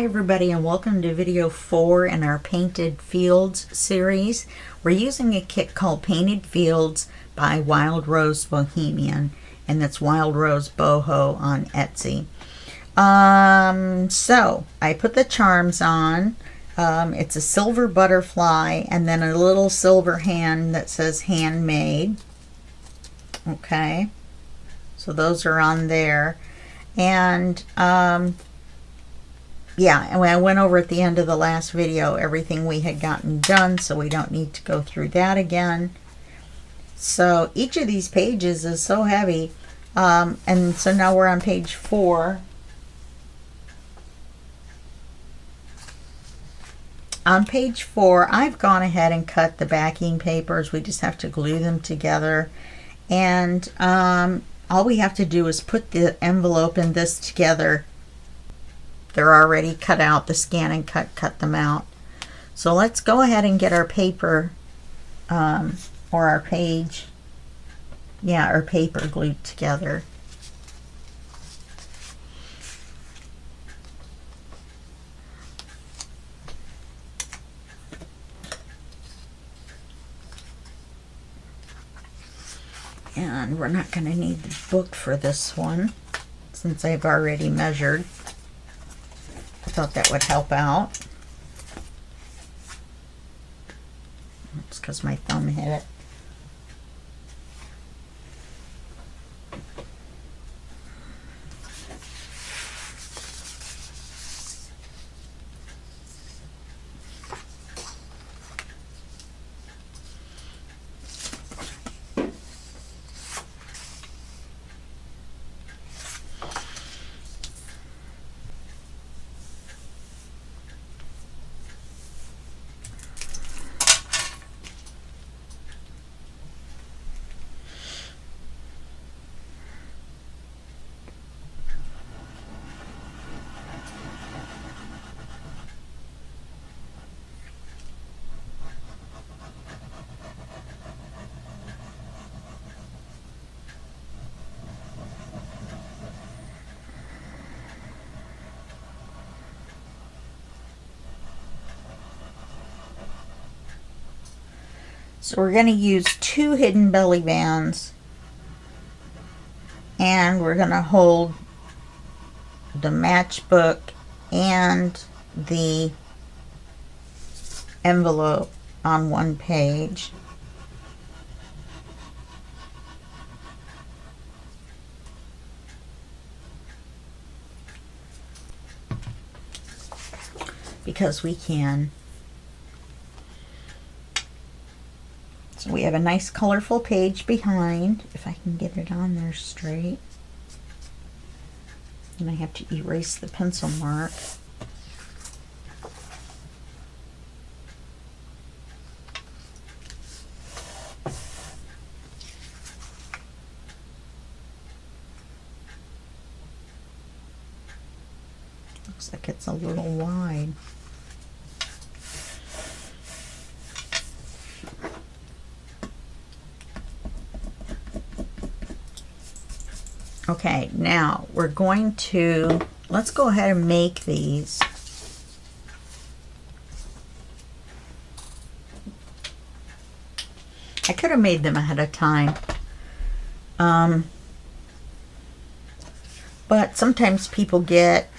Hi everybody, and welcome to video 4 in our Painted Fields series. We're using a kit called Painted Fields by Wild Rose Bohemian, and that's Wild Rose Boho on Etsy. So I put the charms on. It's a silver butterfly and then a little silver hand that says handmade. Okay, so those are on there. And yeah, and I went over at the end of the last video everything we had gotten done, so we don't need to go through that again. So each of these pages is so heavy, and so now we're on page 4. On page 4, I've gone ahead and cut the backing papers. We just have to glue them together, and all we have to do is put the envelope and this together. They're already cut out. The scan and cut them out. So let's go ahead and get our paper or our page, our paper glued together. And we're not going to need the book for this one since I've already measured. I thought that would help out. It's because my thumb hit it. So we're going to use 2 hidden belly bands, and we're going to hold the matchbook and the envelope on one page. Because we can. So we have a nice colorful page behind, if I can get it on there straight. And I have to erase the pencil mark. Looks like it's a little wide. Okay, now we're going to, let's go ahead and make these. I could have made them ahead of time. But sometimes people get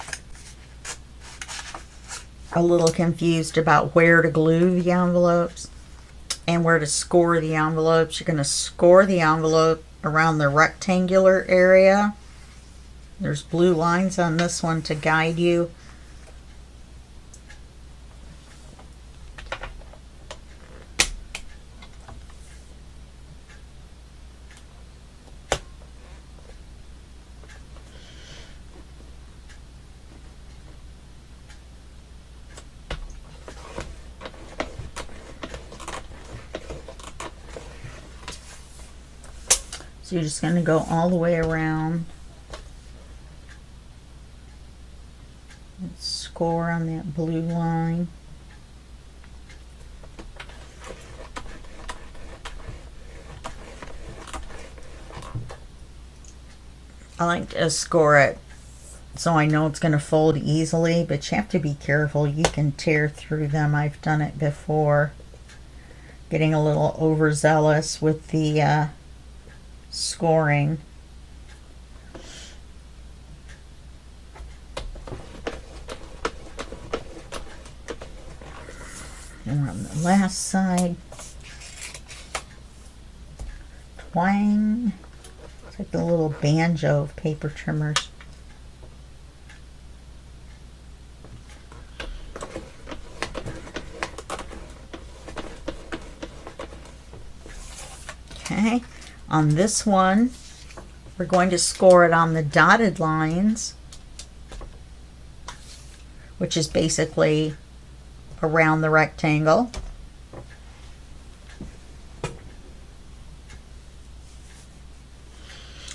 a little confused about where to glue the envelopes and where to score the envelopes. You're going to score the envelope around the rectangular area. There's blue lines on this one to guide you. So you're just going to go all the way around and score on that blue line. I like to score it so I know it's going to fold easily, but you have to be careful. You can tear through them. I've done it before. Getting a little overzealous with the scoring. And on the last side, twang. It's like the little banjo of paper trimmers. Okay, on this one, we're going to score it on the dotted lines, which is basically around the rectangle.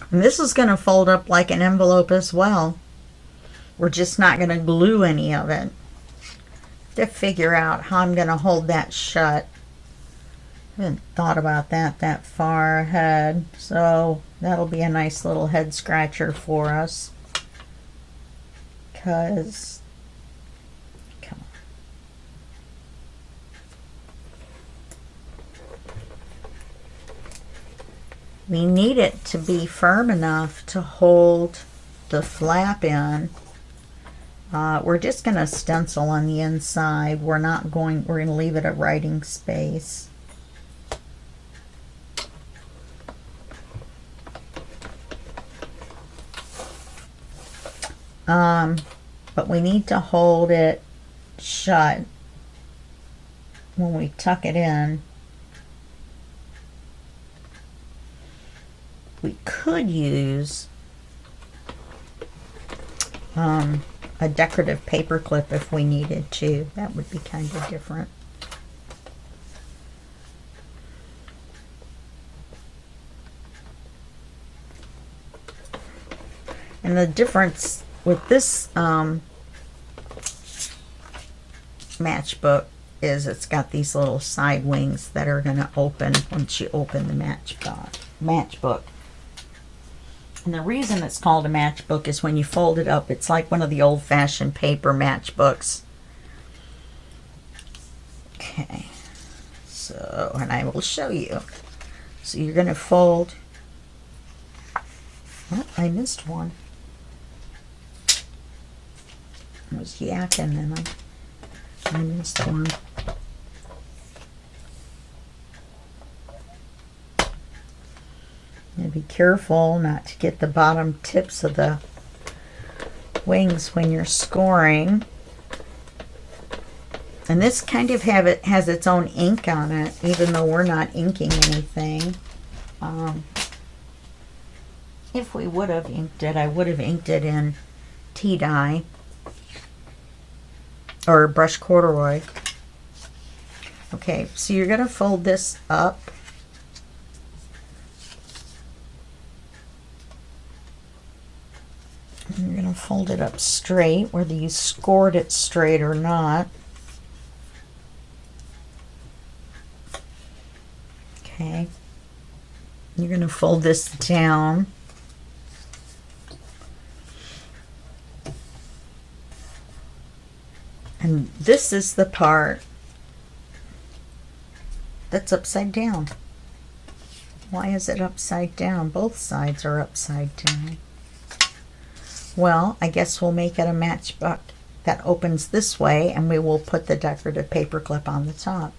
And this is going to fold up like an envelope as well. We're just not going to glue any of it. To figure out how I'm going to hold that shut. I haven't thought about that far ahead, so that'll be a nice little head scratcher for us. Because, come on. We need it to be firm enough to hold the flap in. We're just going to stencil on the inside. We're going to leave it a writing space. But we need to hold it shut when we tuck it in. We could use a decorative paper clip if we needed to. That would be kind of different. And the difference with this matchbook is it's got these little side wings that are going to open once you open the matchbook. And the reason it's called a matchbook is when you fold it up, it's like one of the old-fashioned paper matchbooks. Okay, so, and I will show you. So you're going to fold. Oh, I missed one. I was yakking and I missed one. And be careful not to get the bottom tips of the wings when you're scoring. And this kind of has its own ink on it, even though we're not inking anything. If we would have inked it, I would have inked it in tea dye or brush corduroy. Okay, so you're going to fold this up. And you're going to fold it up straight, whether you scored it straight or not. Okay. You're going to fold this down. And this is the part that's upside down. Why is it upside down? Both sides are upside down. Well, I guess we'll make it a matchbook that opens this way, and we will put the decorative paper clip on the top.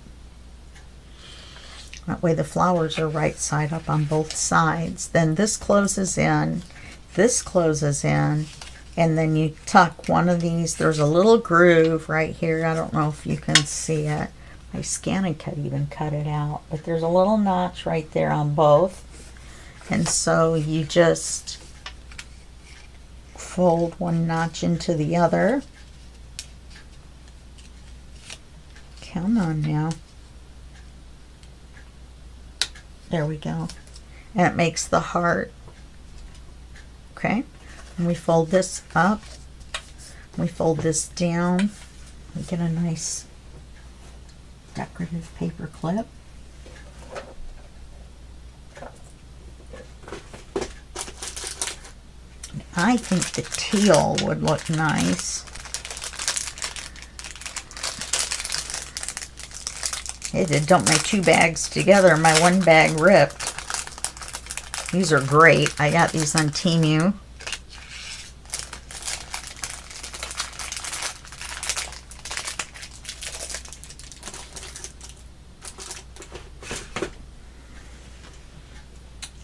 That way the flowers are right side up on both sides. Then this closes in, and then you tuck one of these. There's a little groove right here. I don't know if you can see it. My scanning could even cut it out, but there's a little notch right there on both. And so you just fold one notch into the other. Come on now. There we go. And it makes the heart. Okay. And we fold this up. We fold this down. We get a nice decorative paper clip. I think the teal would look nice. It did dump my 2 bags together. My 1 bag ripped. These are great. I got these on Temu.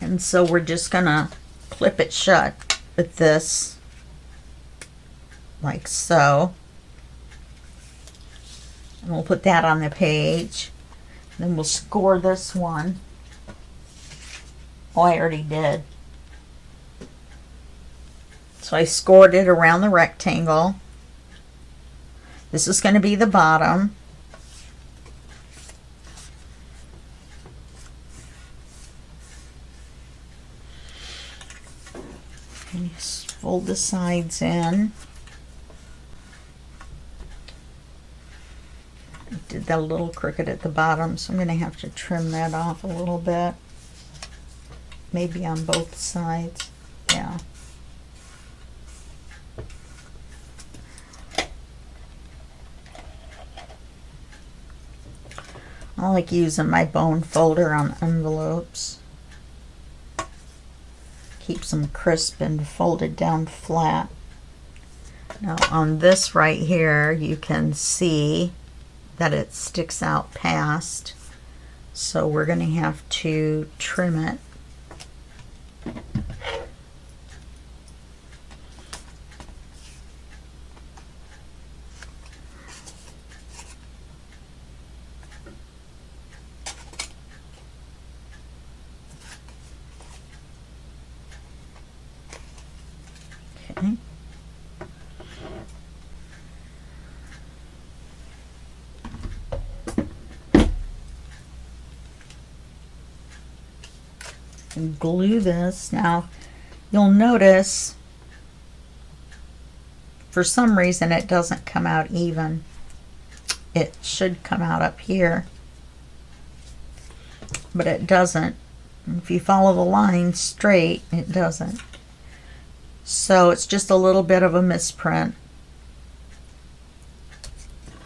And so we're just gonna clip it shut with this, like so. And we'll put that on the page. Then we'll score this one. Oh, I already did. So I scored it around the rectangle. This is going to be the bottom. And just fold the sides in. I did that a little crooked at the bottom, so I'm going to have to trim that off a little bit. Maybe on both sides. Yeah. I like using my bone folder on envelopes. Keeps them crisp and folded down flat. Now on this right here, you can see that it sticks out past. So we're going to have to trim it. Okay. And glue this. Now you'll notice for some reason it doesn't come out even. It should come out up here, but it doesn't. If you follow the line straight, it doesn't. So it's just a little bit of a misprint.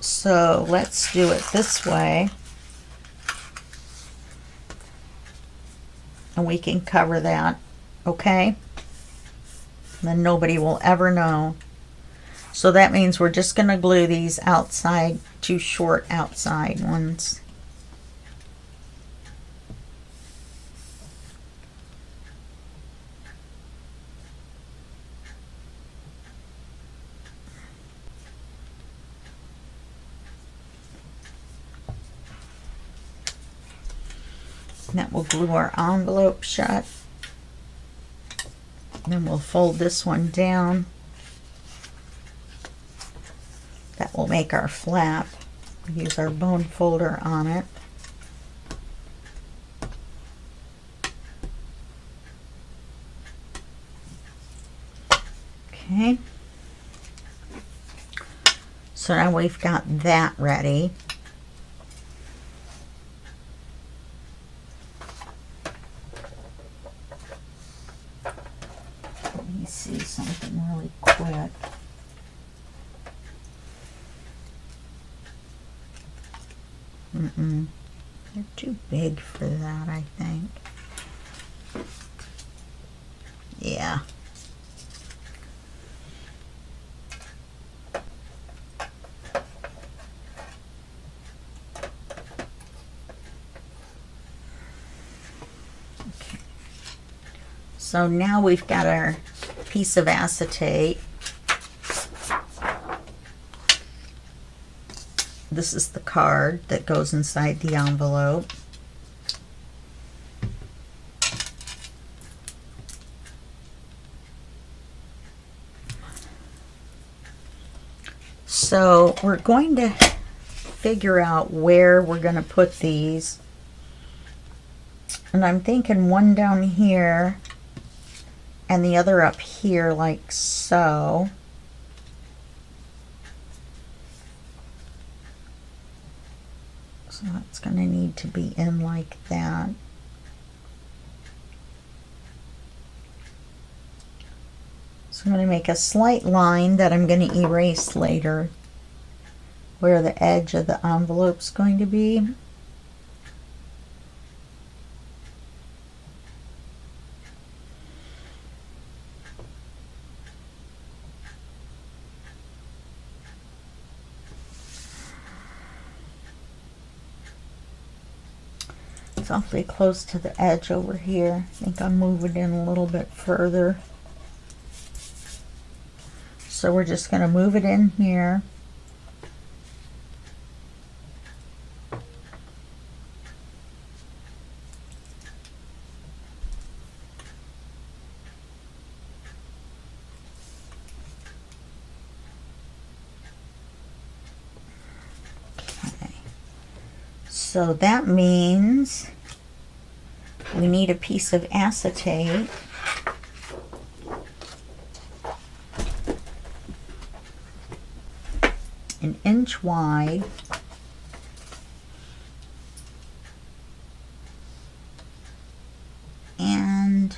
So let's do it this way. And we can cover that, okay? Then nobody will ever know. So that means we're just going to glue these outside, 2 short outside ones. And that will glue our envelope shut. And then we'll fold this one down. That will make our flap. Use our bone folder on it. Okay. So now we've got that ready. Let me see something really quick. They're too big for that, I think. Yeah. Okay. So now we've got our piece of acetate. This is the card that goes inside the envelope. So we're going to figure out where we're going to put these. And I'm thinking one down here and the other up here, like so. So that's going to need to be in like that. So I'm going to make a slight line that I'm going to erase later where the edge of the envelope's going to be. It's awfully close to the edge over here. I think I'll move it in a little bit further. So we're just going to move it in here. Okay. So that means we need a piece of acetate. An inch wide. And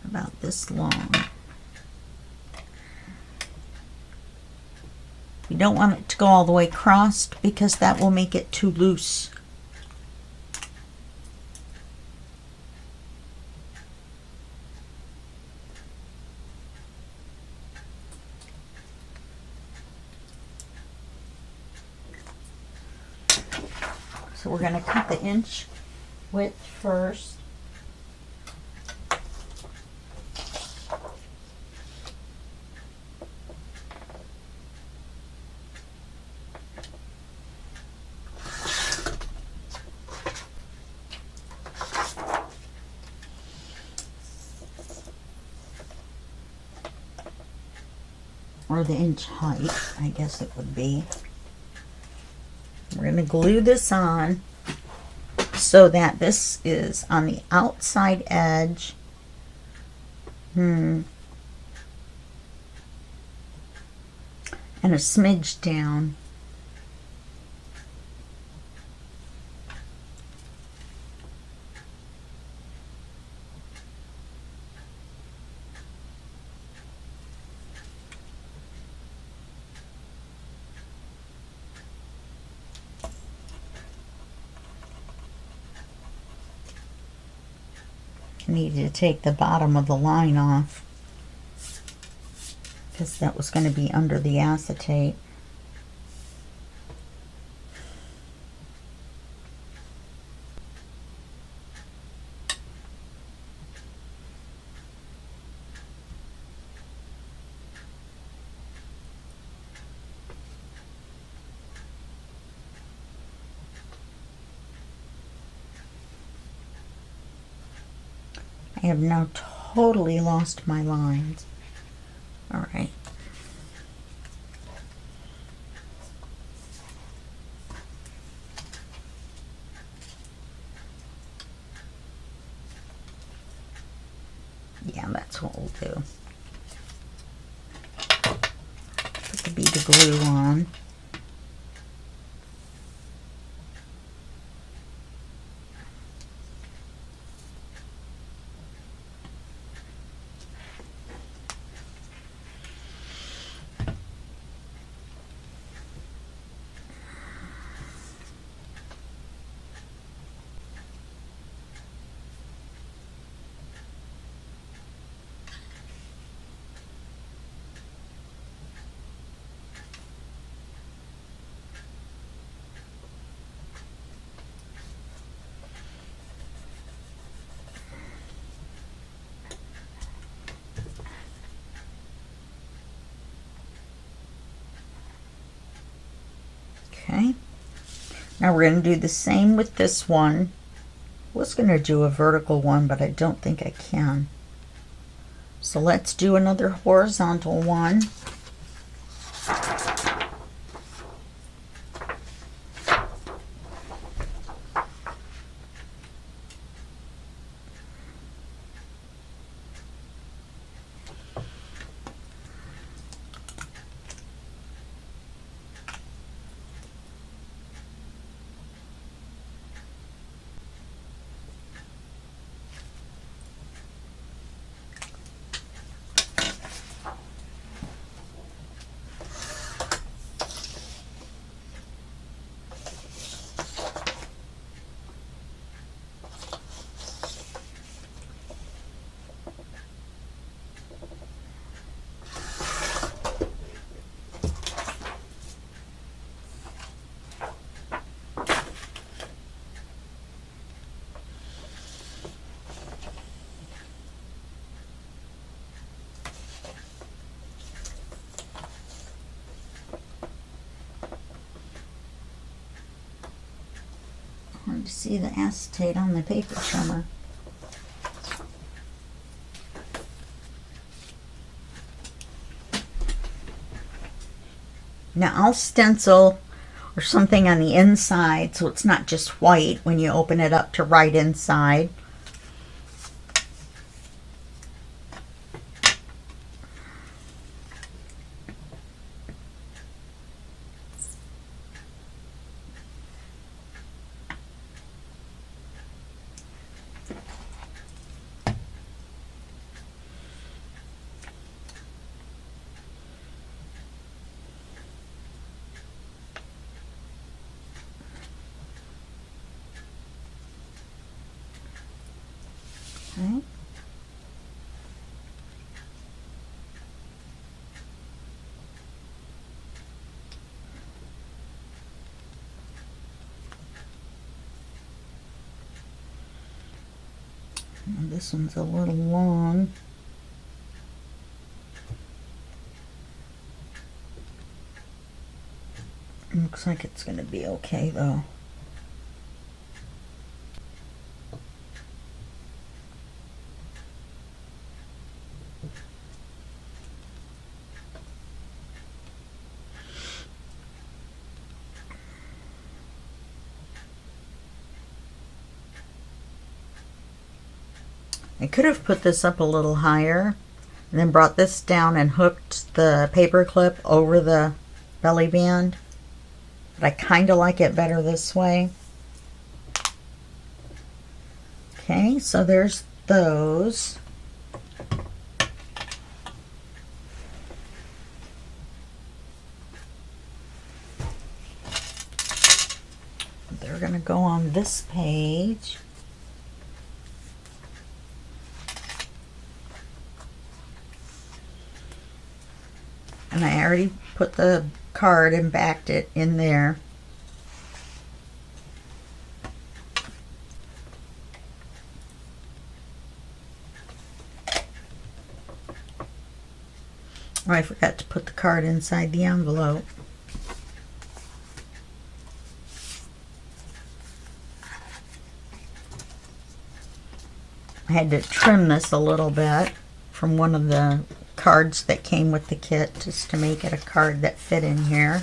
about this long. You don't want it to go all the way crossed because that will make it too loose. So we're going to cut the inch width first. Or the inch height, I guess it would be. We're going to glue this on so that this is on the outside edge. And a smidge down. Needed to take the bottom of the line off because that was going to be under the acetate. I have now totally lost my lines. All right. Yeah, that's what we'll do. Put the bead of glue on. Okay, now we're going to do the same with this one. I was going to do a vertical one, but I don't think I can. So let's do another horizontal one. to see the acetate on the paper trimmer. Now I'll stencil or something on the inside so it's not just white when you open it up to write inside. Okay. Now this one's a little long. Looks like it's going to be okay though. I could have put this up a little higher and then brought this down and hooked the paper clip over the belly band, but I kind of like it better this way. Okay, so there's those. They're going to go on this page. And I already put the card and backed it in there. Oh, I forgot to put the card inside the envelope. I had to trim this a little bit from one of the cards that came with the kit just to make it a card that fit in here.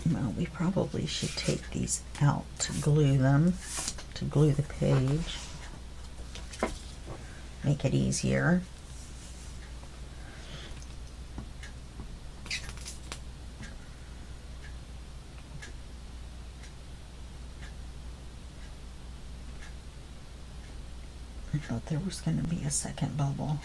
Well, we probably should take these out to glue them, to glue the page. Make it easier. I thought there was going to be a second bubble.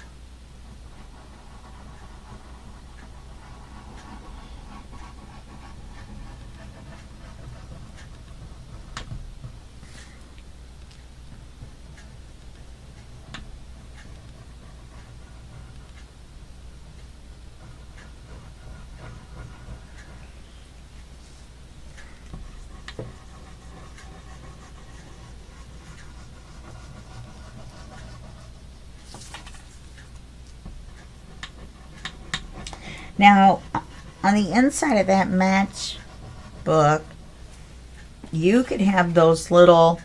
Now, on the inside of that matchbook, you could have those little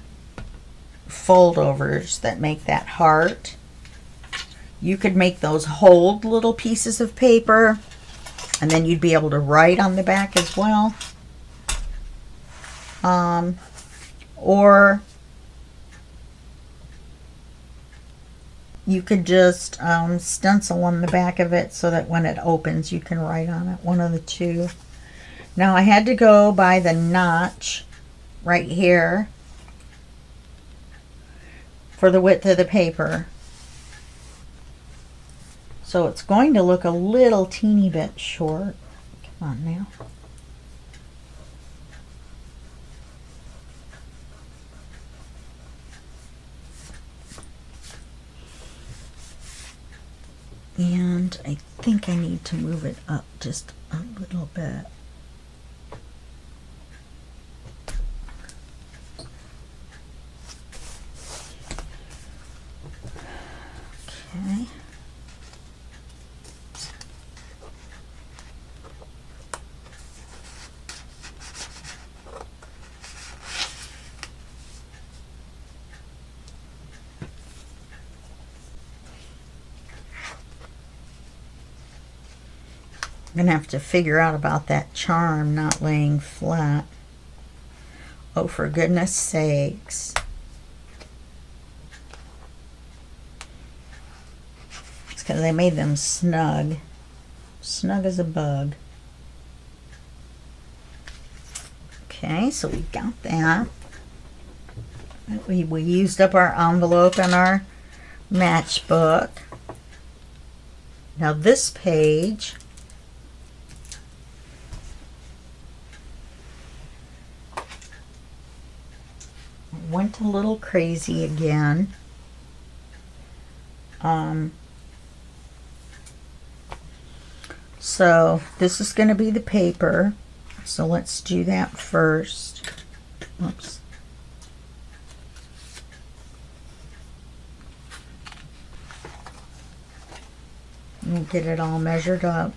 foldovers that make that heart. You could make those hold little pieces of paper, and then you'd be able to write on the back as well. Or you could just stencil on the back of it so that when it opens you can write on it, one of the two. Now I had to go by the notch right here for the width of the paper. So it's going to look a little teeny bit short. Come on now. And I think I need to move it up just a little bit. I'm gonna have to figure out about that charm not laying flat. Oh, for goodness sakes. It's because I made them snug. Snug as a bug. Okay, so we got that. We used up our envelope and our matchbook. Now this page, went a little crazy again. So this is going to be the paper. So let's do that first. Oops. Let me get it all measured up.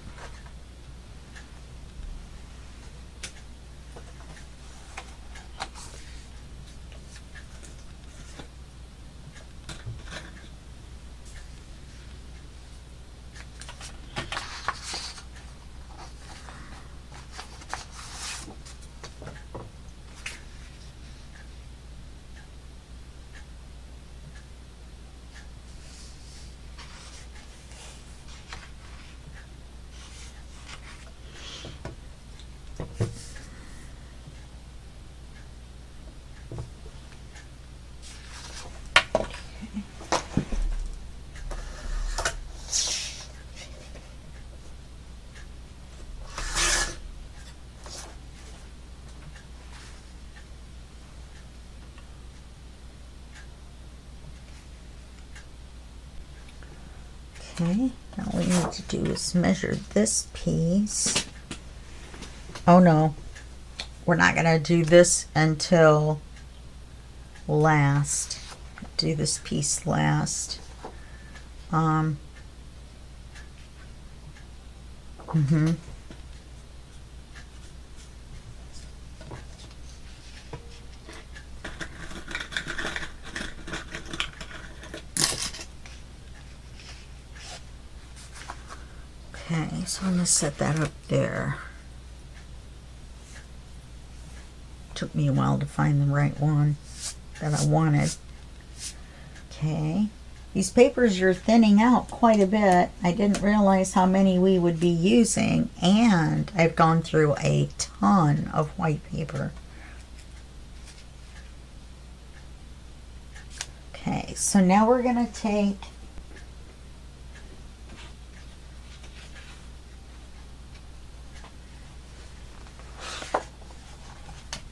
Okay, now all we need to do is measure this piece. Oh no, we're not going to do this until last. Do this piece last. Okay, so I'm going to set that up there. Took me a while to find the right one that I wanted. Okay, these papers are thinning out quite a bit. I didn't realize how many we would be using, and I've gone through a ton of white paper. Okay, so now we're going to take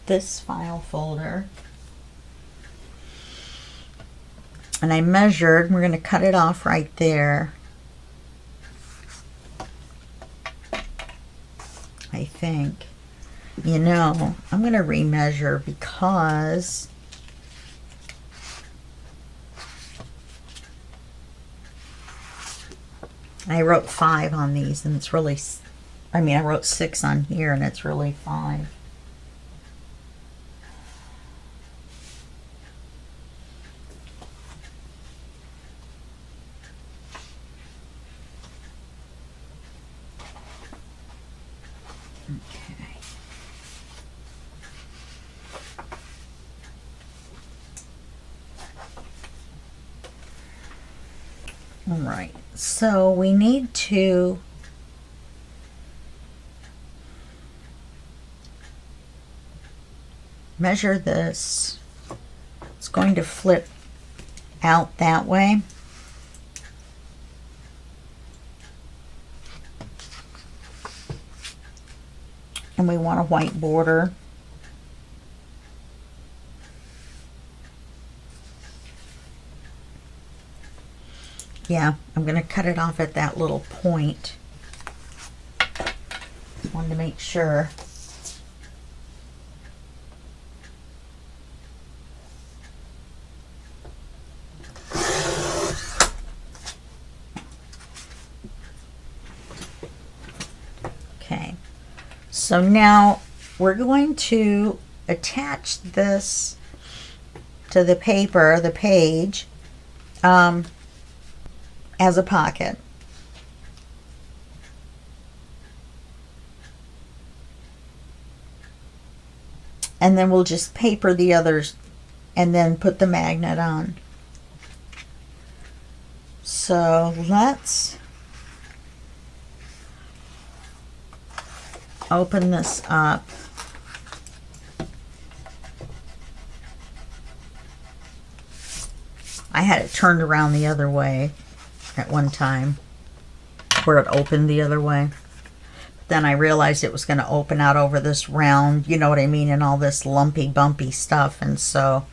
this file folder, and I measured, we're going to cut it off right there. I think, you know, I'm going to remeasure because I wrote 5 on these, and it's really, I mean, I wrote 6 on here, and it's really 5. Okay. All right, so we need to measure this. It's going to flip out that way. And we want a white border. Yeah, I'm going to cut it off at that little point. Wanted to make sure. Okay, so now we're going to attach this to the paper, the page, as a pocket. And then we'll just paper the others and then put the magnet on. So let's open this up. I had it turned around the other way at one time, where it opened the other way. Then I realized it was going to open out over this round, you know what I mean, and all this lumpy, bumpy stuff. And so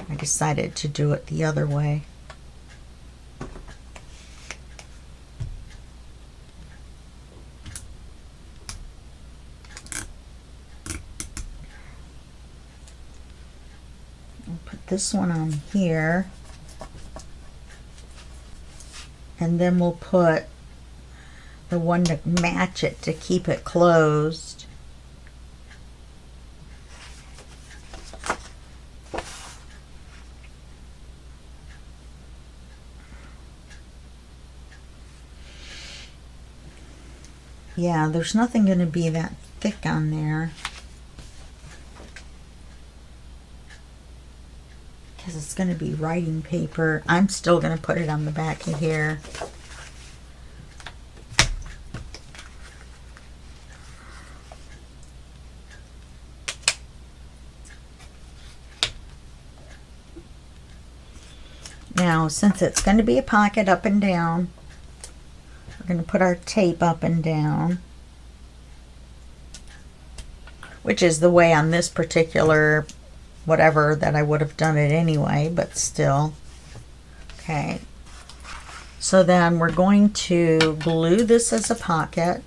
I decided to do it the other way. I'll put this one on here. And then we'll put the one to match it to keep it closed. Yeah, there's nothing going to be that thick on there, because it's going to be writing paper. I'm still going to put it on the back of here. Now, since it's going to be a pocket up and down, we're going to put our tape up and down, which is the way on this particular whatever that I would have done it anyway, but still. Okay. So then we're going to glue this as a pocket.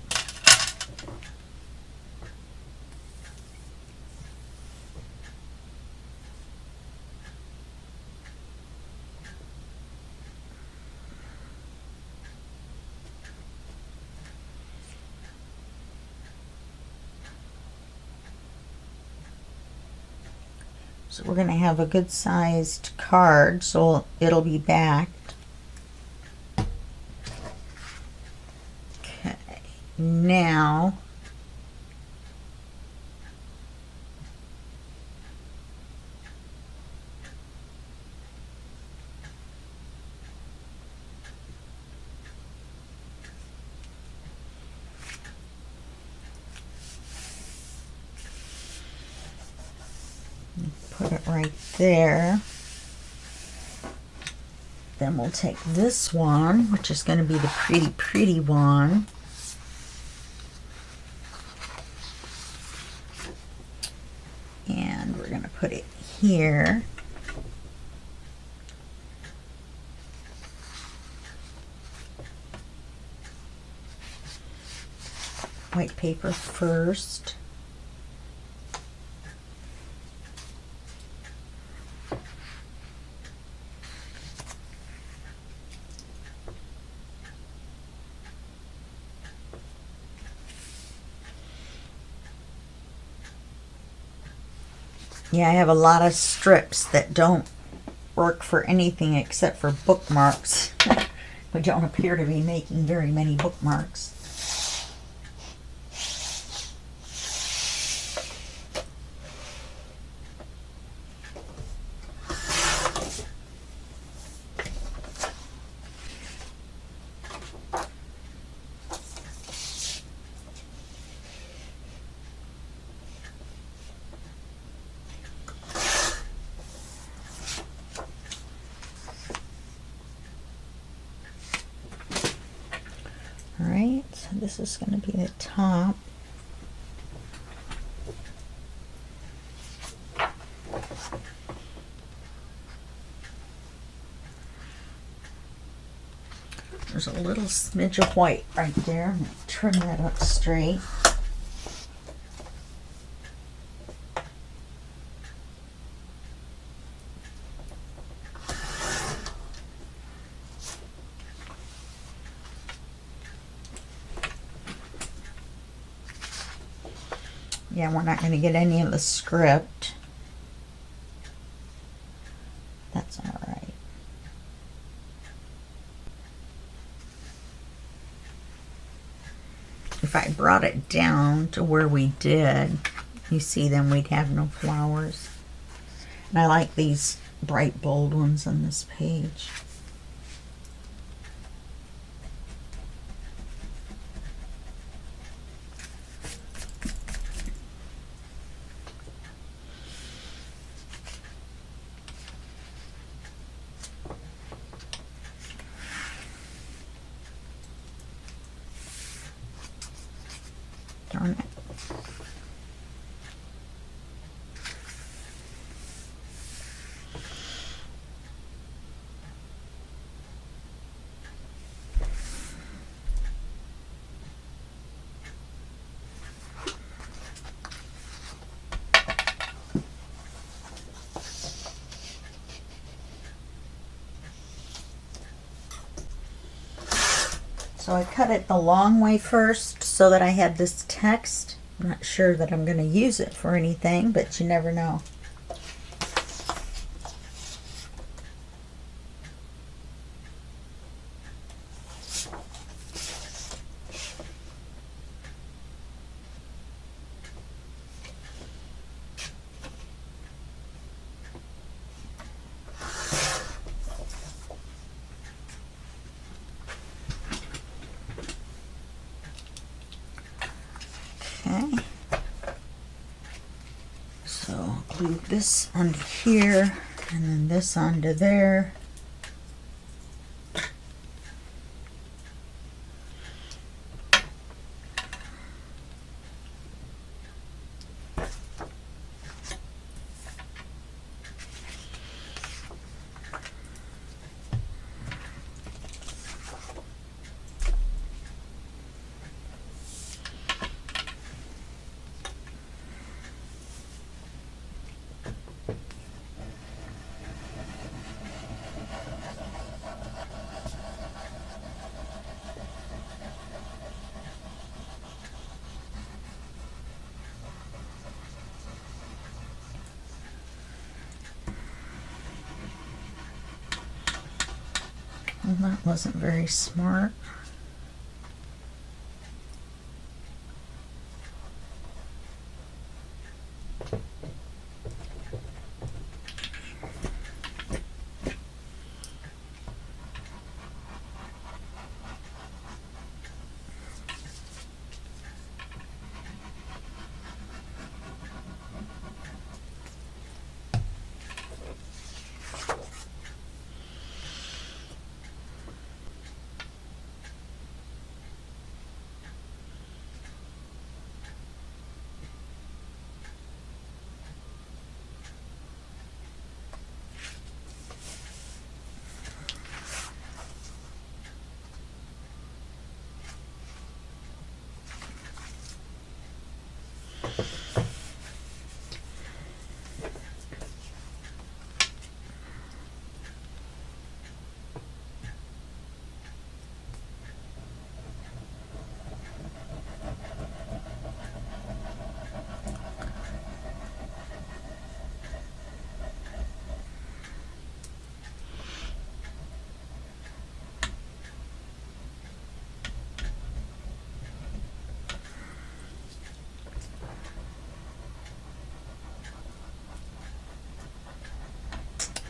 So we're going to have a good sized card, so it'll be backed. Okay, now put it right there. Then we'll take this one, which is going to be the pretty, pretty one. And we're going to put it here. White paper first. Yeah, I have a lot of strips that don't work for anything except for bookmarks. We don't appear to be making very many bookmarks. Alright, so this is going to be the top. There's a little smidge of white right there. I'm going to trim that up straight. Yeah, we're not going to get any of the script. That's all right. If I brought it down to where we did, you see them, we'd have no flowers. And I like these bright bold ones on this page. Darn it. So I cut it the long way first so that I had this text. I'm not sure that I'm going to use it for anything, but you never know. Okay, so glue this onto here and then this onto there. Well, that wasn't very smart.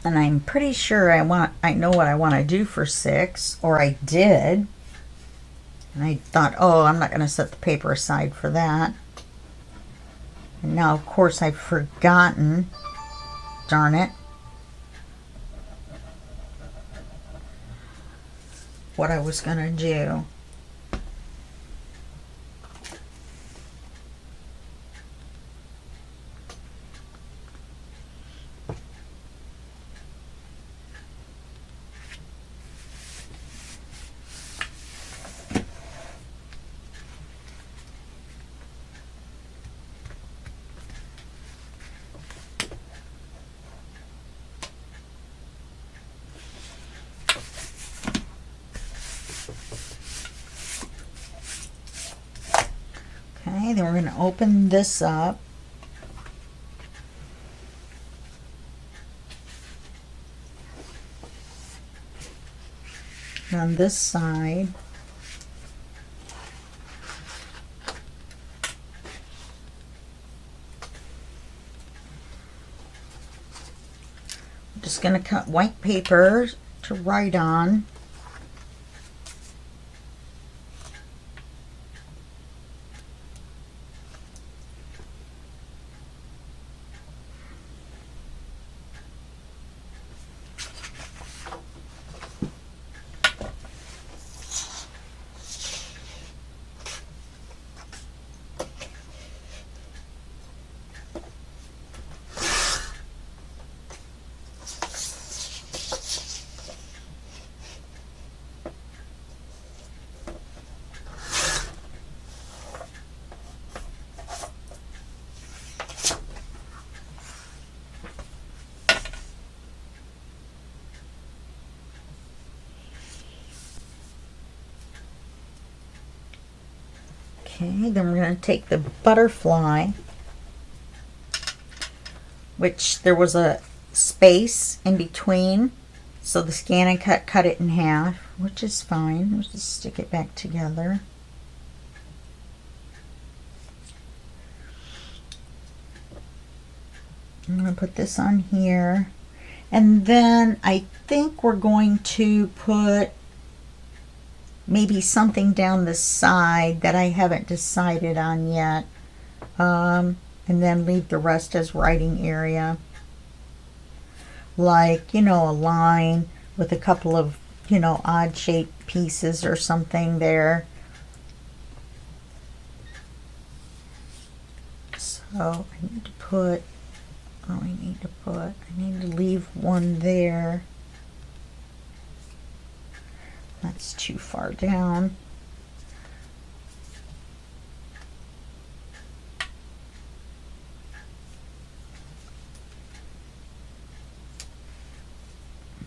And I'm pretty sure I know what I want to do for 6, or I did. And I thought, oh, I'm not going to set the paper aside for that. And now, of course, I've forgotten. Darn it. What I was going to do. Okay, then we're going to open this up. And on this side, Just going to cut white paper to write on. Okay, then we're going to take the butterfly, which there was a space in between, so the Scan and cut it in half, which is fine. We'll just stick it back together. I'm going to put this on here, and then I think we're going to put maybe something down the side that I haven't decided on yet, and then leave the rest as writing area, like, you know, a line with a couple of, you know, odd shaped pieces or something there. So I need to put, I need to leave one there. That's too far down.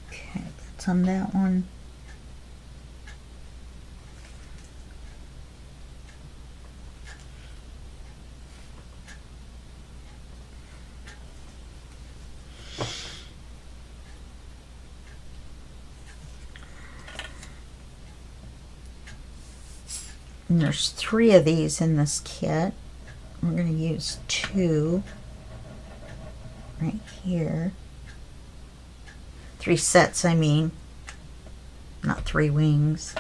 Okay, that's on that one. And there's 3 of these in this kit. We're going to use 2 right here. 3 sets, I mean, not 3 wings.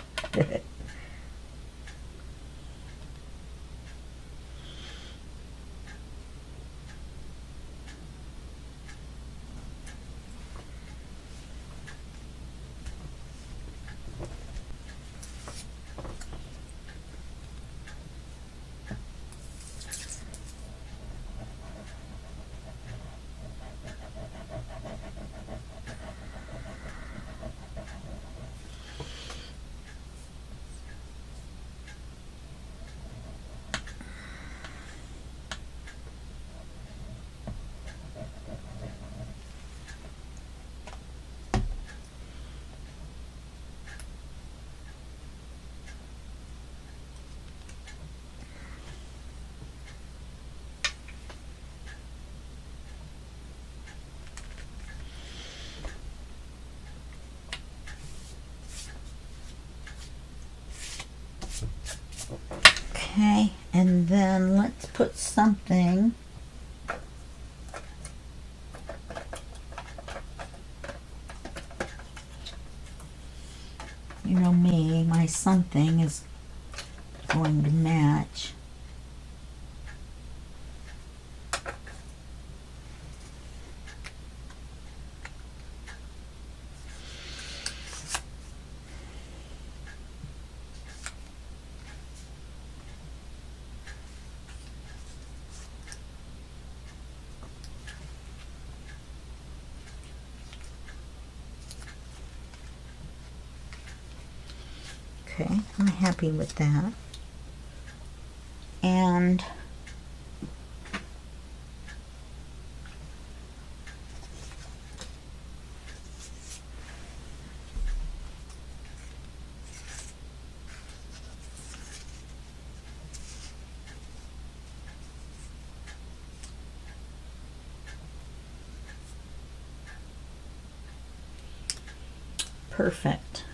Okay, and then let's put something. You know me, my something is going to match. Okay, I'm happy with that. And perfect.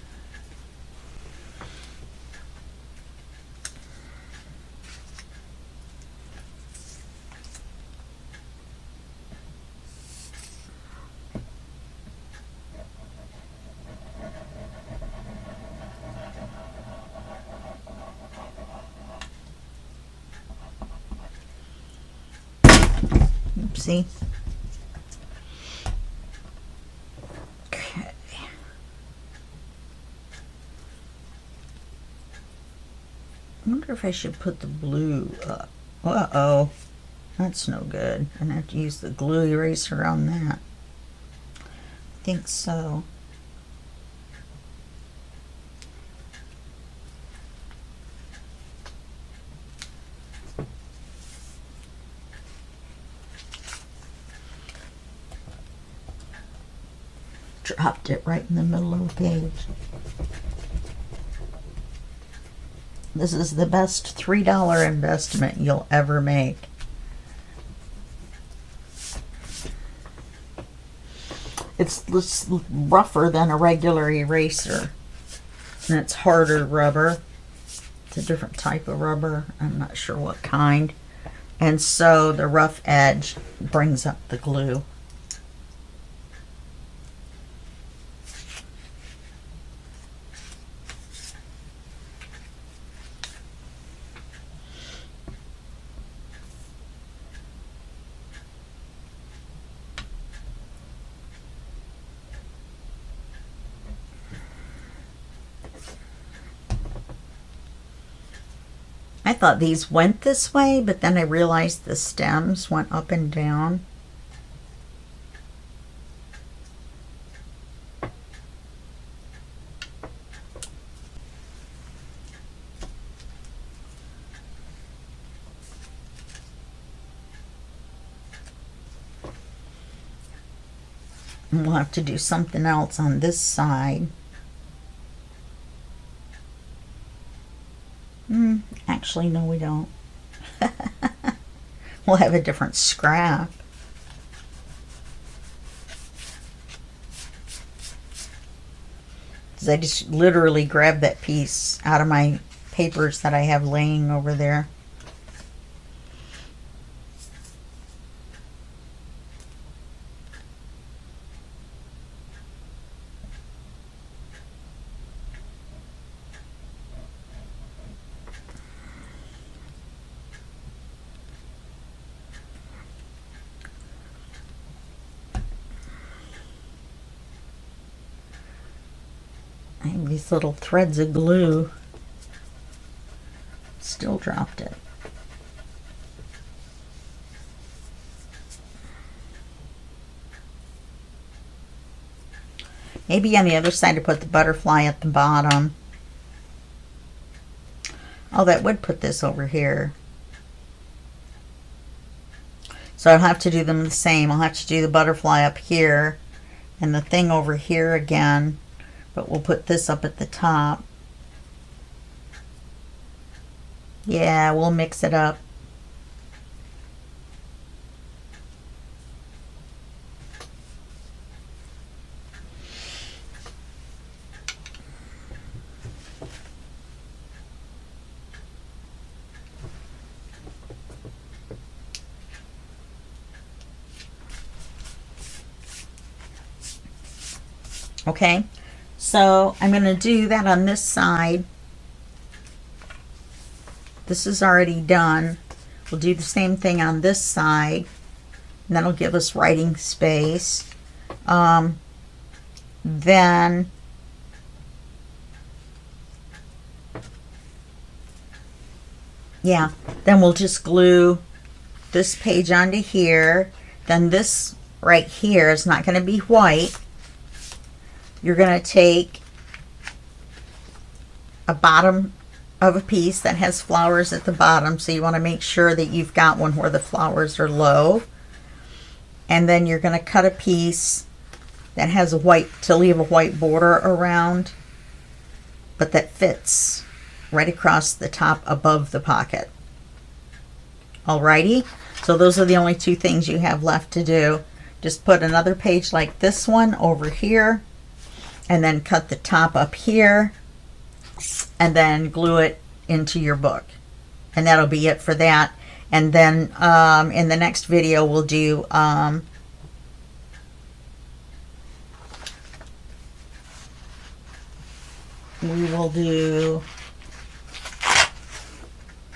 Oopsie. Okay. I wonder if I should put the blue up. Uh-oh. That's no good. I'm going to have to use the glue eraser on that. I think so. Dropped it right in the middle of the page. This is the best $3 investment you'll ever make. It's rougher than a regular eraser. And it's harder rubber. It's a different type of rubber. I'm not sure what kind. And so the rough edge brings up the glue. I thought these went this way, but then I realized the stems went up and down. And we'll have to do something else on this side. Actually, no, we don't. We'll have a different scrap. Because I just literally grabbed that piece out of my papers that I have laying over there. I have these little threads of glue. Still dropped it. Maybe on the other side to put the butterfly at the bottom. Oh, that would put this over here. So I'll have to do them the same. I'll have to do the butterfly up here and the thing over here again. But we'll put this up at the top. Yeah, we'll mix it up. Okay. So I'm going to do that on this side. This is already done. We'll do the same thing on this side. And that'll give us writing space. Then we'll just glue this page onto here. Then this right here is not going to be white. You're going to take a bottom of a piece that has flowers at the bottom, so you want to make sure that you've got one where the flowers are low. And then you're going to cut a piece that has a white, to leave a white border around, but that fits right across the top above the pocket. Alrighty, so those are the only two things you have left to do. Just put another page like this one over here, and then cut the top up here, and then glue it into your book. And that'll be it for that. And then in the next video we'll do we will do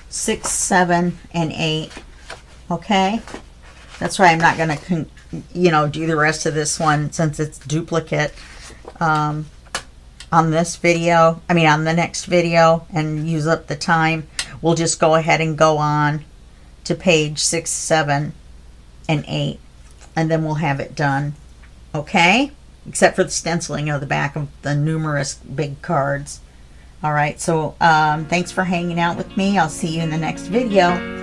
6, 7, and 8. Okay? That's why I'm not going to, do the rest of this one since it's duplicate on this video. I mean, on the next video, and use up the time. We'll just go ahead and go on to page 6, 7, and 8, and then we'll have it done. Okay? Except for the stenciling of the back of the numerous big cards. All right, so thanks for hanging out with me. I'll see you in the next video.